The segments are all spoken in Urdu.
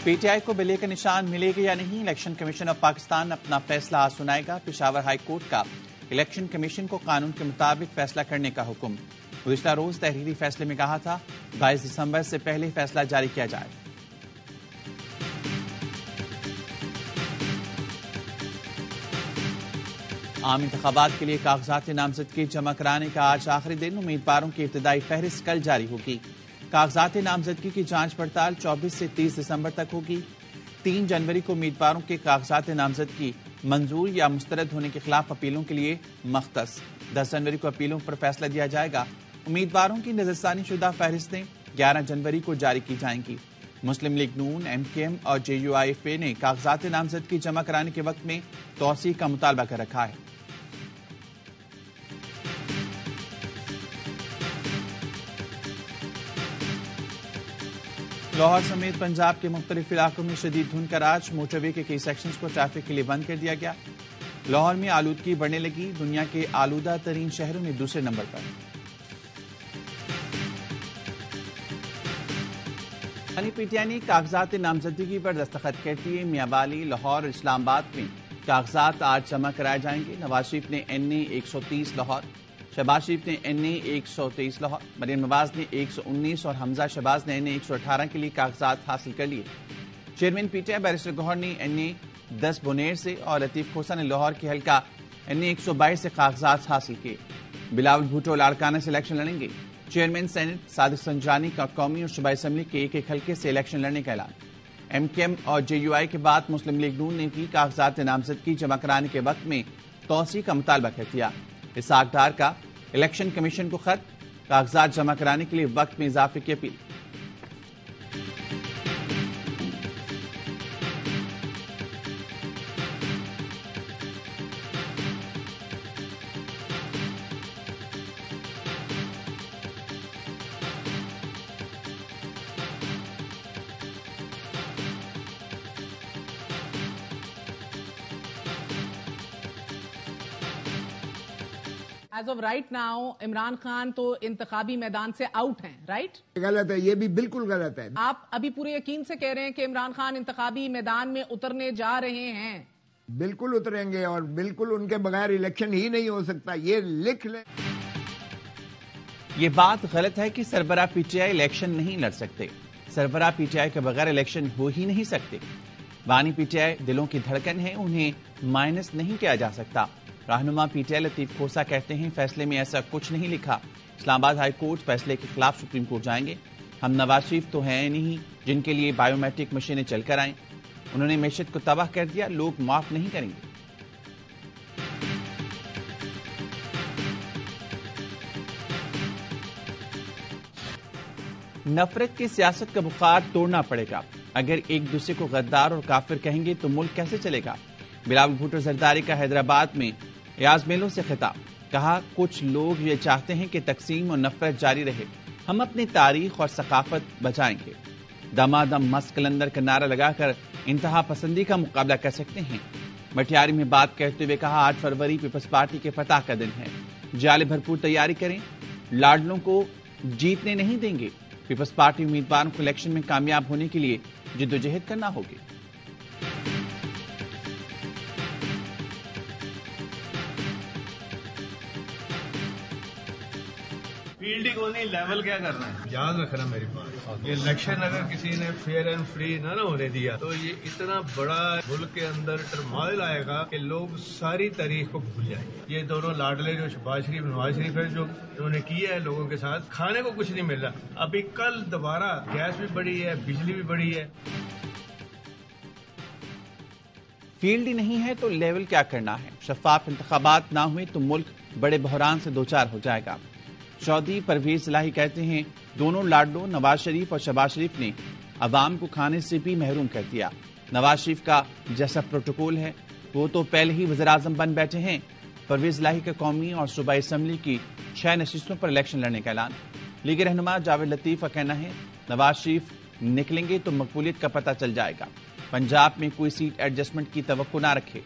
پی ٹی آئی کو بلے کا نشان ملے گا یا نہیں، الیکشن کمیشن آف پاکستان اپنا فیصلہ آج سنائے گا۔ پشاور ہائی کورٹ کا الیکشن کمیشن کو قانون کے مطابق فیصلہ کرنے کا حکم۔ گزشتہ روز تحریری فیصلے میں کہا تھا 22 دسمبر سے پہلے فیصلہ جاری کیا جائے۔ عام انتخابات کے لیے کاغذات نامزدگی جمع کرانے کا آج آخری دن، امیدواروں کی ابتدائی فہرست کل جاری ہوگی۔ کاغذات نامزدگی کی جانچ پڑتال 24 سے 30 دسمبر تک ہوگی۔ 3 جنوری کو امیدواروں کے کاغذات نامزدگی منظور یا مسترد ہونے کے خلاف اپیلوں کے لیے مختص۔ 10 جنوری کو اپیلوں پر فیصلہ دیا جائے گا۔ امیدواروں کی نظرثانی شدہ فہرستیں 11 جنوری کو جاری کی جائیں گی۔ مسلم لیگ نون، MKM اور JUIF نے کاغذات نامزدگی جمع کرانے کے وقت میں توسیع کا مطالبہ کر رکھا ہے۔ لاہور سمیت پنجاب کے مختلف علاقوں میں شدید دھند کا راج، موٹر وے کے کئی سیکشنز کو ٹریفک کے لیے بند کر دیا گیا۔ لاہور میں آلودگی بڑھنے لگی، دنیا کے آلودہ ترین شہروں میں دوسرے نمبر پر۔ پی ٹی آئی نے کاغذات نامزدگی پر دستخط کر دیے۔ میاں والی، لاہور اور اسلام آباد میں کاغذات آج جمع کرائے جائیں گے۔ نواز شریف نے NA 130 لاہور، شہباز شریف نے NA 123 لاہور، مریم نواز نے 119 اور حمزہ شہباز نے NA 118 کے لیے کاغذات حاصل کر لیے۔ Chairman P T I barrister Gohar نے NA 10 بونیر سے اور لطیف کھوسہ نے لاہور کے حلقہ NA 122 سے کاغذات حاصل کیے۔ بلاول بھٹو لاڑکانہ سے الیکشن لڑیں گے۔ چیئرمین سینٹ صادق سنجانی کا قومی اور صوبائی اسمبلی کے ایک ایک حلقے سے الیکشن لڑنے کا اعلان۔ MKM اور JUI کے بعد مسلم لیگ نون نے بھی کاغذات نامزدگی جمع کرانے کے وقت میں توسیع کا مطالبہ کر دیا۔ اسحاق ڈار کا الیکشن کمیشن کو خط، کاغذات جمع کرانے کے لیے وقت میں اضافے کی appeal. As of right now, Imran Khan تو انتخابی میدان سے آؤٹ ہیں، رائٹ؟ غلط ہے، یہ بھی بالکل غلط ہے۔ آپ ابھی پورے یقین سے کہہ رہے ہیں کہ عمران خان انتخابی میدان میں اترنے جا رہے ہیں؟ بالکل اتریں گے، اور بالکل ان کے بغیر الیکشن ہی نہیں ہو سکتا، یہ لکھ لیں۔ یہ بات غلط ہے کہ سربراہ پی ٹی آئی الیکشن نہیں لڑ سکتے۔ سربراہ پی ٹی آئی کے بغیر الیکشن ہو ہی نہیں سکتے۔ بانی پی ٹی آئی دلوں کی دھڑکن ہے، انہیں مائنس نہیں کیا جا سکتا۔ رہنما پی ٹی آئی لطیف کھوسہ کہتے ہیں فیصلے میں ایسا کچھ نہیں لکھا۔ اسلام آباد ہائی کورٹ فیصلے کے خلاف سپریم کورٹ جائیں گے۔ ہم نواز شریف تو ہیں نہیں جن کے لیے بایو میٹرک مشینیں چل کر آئیں۔ انہوں نے معیشت کو تباہ کر دیا، لوگ معاف نہیں کریں گے۔ نفرت کی سیاست کا بخار توڑنا پڑے گا۔ اگر ایک دوسرے کو غدار اور کافر کہیں گے تو ملک کیسے چلے گا؟ بلاول بھٹو زرداری کا حیدرآباد میں ایاز میلوں سے خطاب، کہا کچھ لوگ یہ چاہتے ہیں کہ تقسیم اور نفرت جاری رہے، ہم اپنی تاریخ اور ثقافت بچائیں گے۔ دمادم مست کلندر کا نعرہ لگا کر انتہا پسندی کا مقابلہ کر سکتے ہیں۔ مٹیاری میں بات کرتے ہوئے کہا 8 فروری پیپلز پارٹی کے فتح کا دن ہے، جالے بھرپور تیاری کریں، لاڈلوں کو جیتنے نہیں دیں گے۔ پیپلز پارٹی امیدواروں کو الیکشن میں کامیاب ہونے کے لیے جدوجہد کرنا ہوگی۔ فیلڈنگ ہونی، لیول کیا کرنا ہے، یاد رکھنا میری بات۔ یہ الیکشن اگر کسی نے فیئر اینڈ فری نہ ہونے دیا تو یہ اتنا بڑا ملک کے اندر ٹرمائل آئے گا کہ لوگ ساری تاریخ کو بھول جائیں گے۔ یہ دونوں لاڈلے جو شہباز شریف نواز شریف ہے، جو انہوں نے کیا ہے لوگوں کے ساتھ، کھانے کو کچھ نہیں مل رہا۔ ابھی کل دوبارہ گیس بھی بڑھی ہے، بجلی بھی بڑھی ہے۔ فیلڈ ہی نہیں ہے تو لیول کیا کرنا ہے؟ شفاف انتخابات نہ ہوئے تو ملک بڑے بحران سے دوچار ہو جائے گا۔ چودھری پرویز الہی کہتے ہیں دونوں لاڈلوں نواز شریف اور شہباز شریف نے عوام کو کھانے سے بھی محروم کر دیا۔ نواز شریف کا جیسا پروٹوکول ہے وہ تو پہلے ہی وزیراعظم بن بیٹھے ہیں۔ پرویز الہی کا قومی اور صوبائی اسمبلی کی 6 نشستوں پر الیکشن لڑنے کا اعلان۔ لیگ رہنما جاوید لطیف کا کہنا ہے نواز شریف نکلیں گے تو مقبولیت کا پتہ چل جائے گا۔ پنجاب میں کوئی سیٹ ایڈجسٹمنٹ کی توقع نہ رکھے،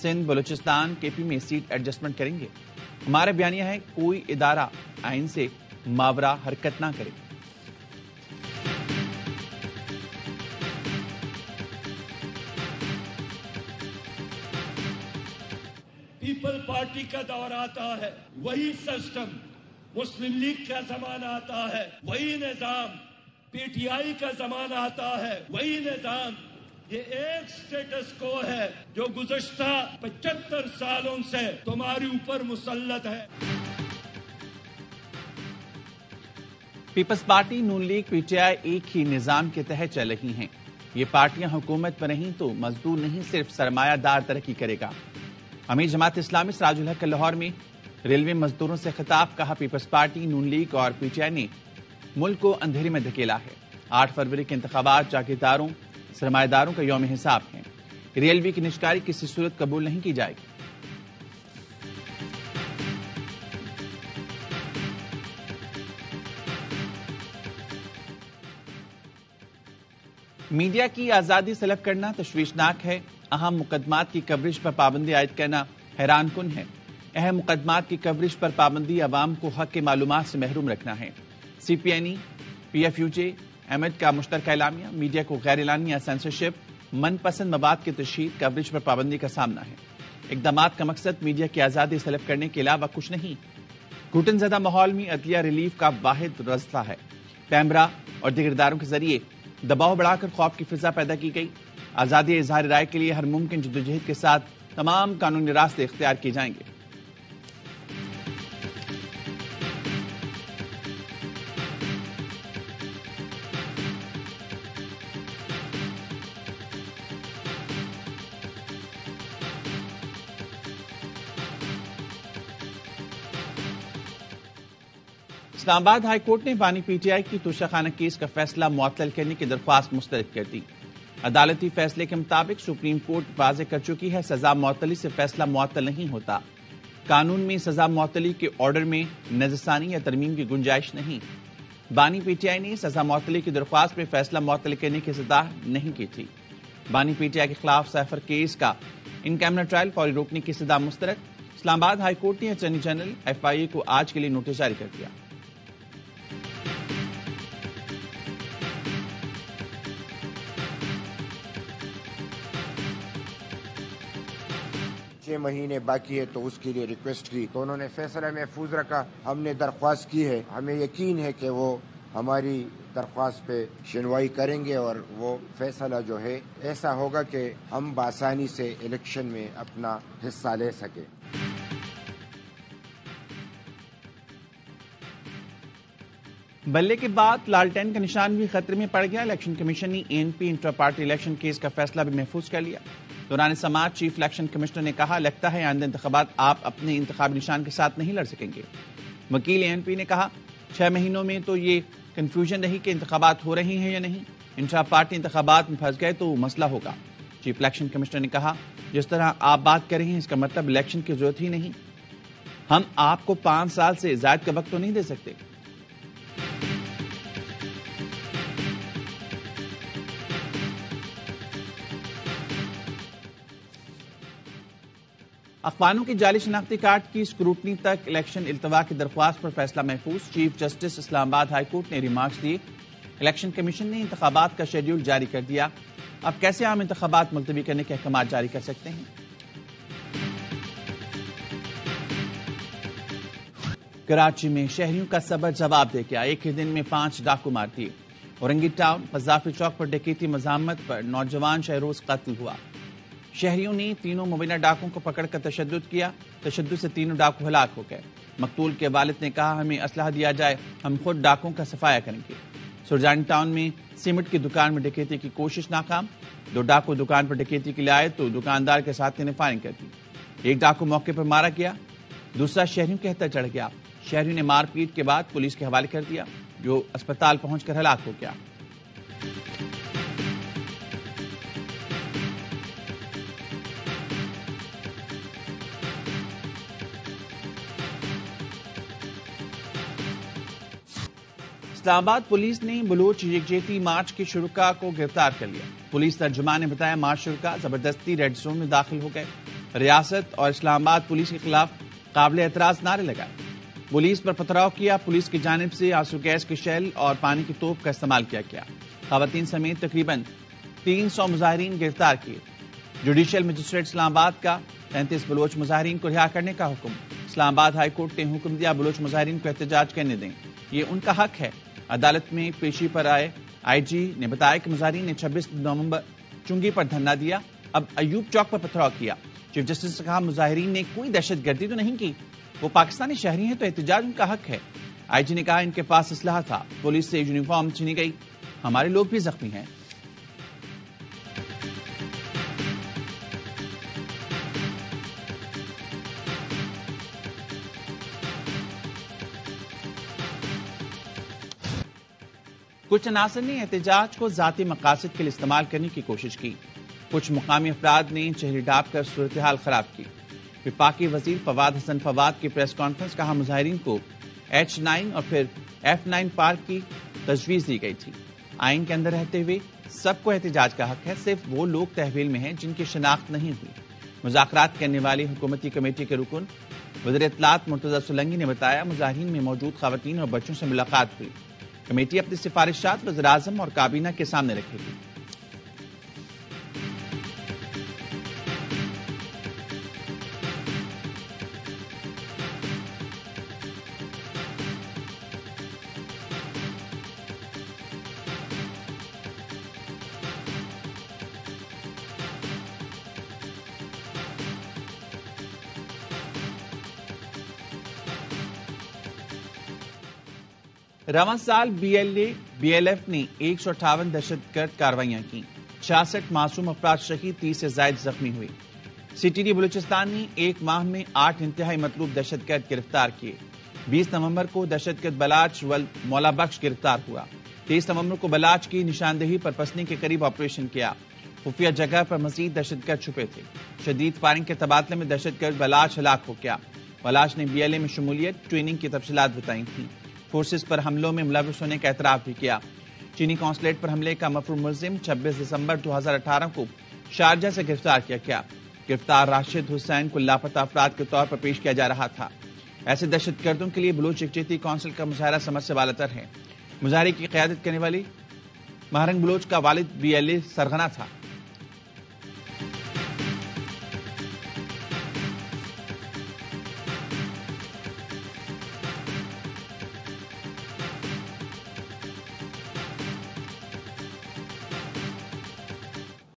سندھ بلوچستان KP میں سیٹ ایڈجسٹمنٹ کریں گے۔ ہمارا بیانیہ ہے کوئی ادارہ آئین سے ماورا حرکت نہ کرے۔ پیپل پارٹی کا دور آتا ہے وہی سسٹم، مسلم لیگ کا زمانہ آتا ہے وہی نظام، پی ٹی آئی کا زمانہ آتا ہے وہی نظام. یہ ایک سٹیٹس کو ہے جو گزشتہ 75 سالوں سے تمہارے اوپر مسلط ہے. Peoples Party, Noon League, P T I ایک ہی نظام کے تحت چل رہی ہیں. یہ پارٹیاں حکومت میں رہیں تو مزدور نہیں صرف سرمایہ دار ترقی کرے گا. امیر جماعت اسلامی سراج الحق کا لاہور میں ریلوے مزدوروں سے خطاب. کہا پیپلز پارٹی، نون لیگ اور پی ٹی آئی نے ملک کو اندھیرے میں دھکیلا ہے. 8 فروری کے انتخابات جاگیرداروں، سرمایہ داروں کا یوم حساب ہیں. ریلوے کی نجکاری کسی صورت قبول نہیں کی جائے گی. میڈیا کی آزادی سلب کرنا تشویشناک ہے. اہم مقدمات کی کوریج پر پابندی عائد کرنا حیران کن ہے. اہم مقدمات کی کوریج پر پابندی عوام کو حق کے معلومات سے محروم رکھنا ہے. C P N E, P F U J, احمد کا مشترکہ اعلامیہ میڈیا کو غیر اعلانیہ سینسرشپ، من پسند مواد کی تشہیر، کوریج پر پابندی کا سامنا ہے. اقدامات کا مقصد میڈیا کی آزادی سلب کرنے کے علاوہ کچھ نہیں. گھٹن زدہ ماحول میں عدلیہ ریلیف کا واحد راستہ ہے. پیمرا اور دیگر اداروں کے ذریعے دباؤ بڑھا کر خوف کی فضا پیدا کی گئی. آزادی اظہار رائے کے لیے ہر ممکن جدوجہد کے ساتھ تمام قانونی راستے اختیار کیے جائیں گے. اسلام آباد ہائی کورٹ نے بانی پی ٹی آئی کی توشہ خانہ کیس کا فیصلہ معطل کرنے کی درخواست مسترد کر دی. عدالتی فیصلے کے مطابق سپریم کورٹ واضح کر چکی ہے سزا معطلی سے فیصلہ معطل نہیں ہوتا. قانون میں سزا معطلی کے آرڈر میں نظرثانی یا ترمیم کی گنجائش نہیں. بانی پی ٹی آئی نے سزا معطلی کی درخواست میں فیصلہ معطل کرنے کی استدعا نہیں کی تھی. بانی پی ٹی آئی کے خلاف سیفر کیس کا ان کیمرا ٹرائل فوری روکنے کی استدعا مسترد. اسلام آباد ہائی کورٹ نے اٹارنی جنرل ایف آئی اے کو آج کے لیے نوٹس جاری کر دیا. مہینے باقی ہے تو اس کے لیے ریکویسٹ کی تو انہوں نے فیصلہ محفوظ رکھا. ہم نے درخواست کی ہے، ہمیں یقین ہے کہ وہ ہماری درخواست پہ سنوائی کریں گے اور وہ فیصلہ جو ہے ایسا ہوگا کہ ہم بآسانی سے الیکشن میں اپنا حصہ لے سکیں. بلے کے بعد لالٹین کا نشان بھی خطرے میں پڑ گیا. الیکشن کمیشن نے A N P intra party election case کا فیصلہ بھی محفوظ کر لیا. دوران سماعت چیف الیکشن کمشنر نے کہا، لگتا ہے آئندہ انتخابات آپ اپنے انتخابی نشان کے ساتھ نہیں لڑ سکیں گے. وکیل اے این پی نے کہا، 6 مہینوں میں تو یہ کنفیوژن رہی کہ انتخابات ہو رہے ہیں یا نہیں. انٹرا پارٹی انتخابات میں پھنس گئے تو مسئلہ ہوگا. چیف الیکشن کمشنر نے کہا، جس طرح آپ بات کر رہے ہیں اس کا مطلب الیکشن کی ضرورت ہی نہیں. ہم آپ کو 5 سال سے زائد کا وقت تو نہیں دے سکتے. اخوانوں کی جعلی شناختی کارڈ کی اسکروٹنی تک الیکشن التوا کی درخواست پر فیصلہ محفوظ. چیف جسٹس اسلام آباد ہائی کورٹ نے ریمارکس دیے، الیکشن کمیشن نے انتخابات کا شیڈیول جاری کر دیا، اب کیسے عام انتخابات ملتوی کرنے کے احکامات جاری کر سکتے ہیں. کراچی میں شہریوں کا صبر جواب دے گیا. ایک ہی دن میں 5 ڈاکو مار دیے. اورنگی ٹاؤن قذافی چوک پر ڈکیتی مزاحمت پر نوجوان شہروز قتل ہوا. شہریوں نے تینوں مبینہ ڈاکوں کو پکڑ کر تشدد کیا. تشدد سے تینوں ڈاکو ہلاک ہو گئے. مقتول کے والد نے کہا، ہمیں اسلحہ دیا جائے، ہم خود ڈاکوں کا صفایا کریں گے. سرجانی ٹاؤن میں سیمنٹ کی دکان میں ڈکیتی کی کوشش ناکام. 2 ڈاکو دکان پر ڈکیتی کے لیے آئے تو دکاندار کے ساتھی نے فائرنگ کر دی. ایک ڈاکو موقع پر مارا گیا، دوسرا شہریوں کے ہتھیار چڑھ گیا. شہریوں نے مار پیٹ کے بعد پولیس کے حوالے کر دیا، جو اسپتال پہنچ کر ہلاک ہو گیا. اسلام آباد پولیس نے بلوچ یکجہتی مارچ کے شرکاء کو گرفتار کر لیا. پولیس ترجمان نے بتایا، مارچ شرکاء زبردستی ریڈ زون میں داخل ہو گئے. ریاست اور اسلام آباد پولیس کے خلاف قابل اعتراض نعرے لگائے. پولیس پر پتھراؤ کیا. پولیس کی جانب سے آنسو گیس کے شیل اور پانی کی توپ کا استعمال کیا گیا. خواتین سمیت تقریباً 300 مظاہرین گرفتار کیے. جوڈیشل مجسٹریٹ اسلام آباد کا 33 بلوچ مظاہرین کو رہا کرنے کا حکم۔ اسلام آباد ہائی کورٹ نے حکم دیا بلوچ مظاہرین کو احتجاج کرنے دیں، یہ ان کا حق ہے۔ عدالت میں پیشی پر آئے آئی جی نے بتایا کہ مظاہرین نے 26 نومبر چنگی پر دھرنا دیا، اب ایوب چوک پر پتھراؤ کیا۔ چیف جسٹس نے کہا مظاہرین نے کوئی دہشت گردی تو نہیں کی، وہ پاکستانی شہری ہیں تو احتجاج ان کا حق ہے۔ آئی جی نے کہا ان کے پاس اسلحہ تھا، پولیس سے یونیفارم چھینی گئی، ہمارے لوگ بھی زخمی ہیں۔ کچھ عناصر نے احتجاج کو ذاتی مقاصد کے لیے استعمال کرنے کی کوشش کی۔ کچھ مقامی افراد نے چہرے ڈھانپ کر صورتحال خراب کی۔ وفاقی وزیر فواد حسن فواد کی پریس کانفرنس، کہا مظاہرین کو H9 اور پھر F9 پارک کی تجویز دی گئی تھی۔ آئین کے اندر رہتے ہوئے سب کو احتجاج کا حق ہے، صرف وہ لوگ تحویل میں ہیں جن کی شناخت نہیں ہوئی۔ مذاکرات کرنے والی حکومتی کمیٹی کے رکن وزیر اطلاعات مرتضی سولنگی نے بتایا مظاہرین میں موجود خواتین اور بچوں سے ملاقات ہوئی۔ کمیٹی اپنی سفارشات وزیر اعظم اور کابینہ کے سامنے رکھے گی۔ رواں سال BLF نے 158 دہشت گرد کاروائیاں کی، 66 معصوم افراد شہید، 30 سے زائد زخمی ہوئے۔ CTD بلوچستان نے ایک ماہ میں 8 انتہائی مطلوب دہشت گرد گرفتار کیے۔ 20 نومبر کو دہشت گرد بلاچ مولا بخش گرفتار ہوا۔ 23 نومبر کو بلاچ کی نشاندہی پر پسنے کے قریب آپریشن کیا، خفیہ جگہ پر مزید دہشت گرد چھپے تھے۔ شدید فائرنگ کے تبادلے میں دہشت گرد بلاچ ہلاک ہو گیا۔ بلاچ نے BLA میں شمولیت، ٹریننگ کی تفصیلات بتائی تھیں۔ فورسز پر حملوں میں ملوث ہونے کا اعتراف بھی کیا۔ چینی قونصلیٹ پر حملے کا مفروض ملزم 26 دسمبر 2018 کو شارجہ سے گرفتار کیا گیا۔ گرفتار راشد حسین کو لاپتہ افراد کے طور پر پیش کیا جا رہا تھا۔ ایسے دہشت گردوں کے لیے بلوچ یکجہتی کونسل کا مظاہرہ سمجھ سے بالاتر ہے۔ مظاہرے کی قیادت کرنے والی مہرنگ بلوچ کا والد BLA سرغنہ تھا۔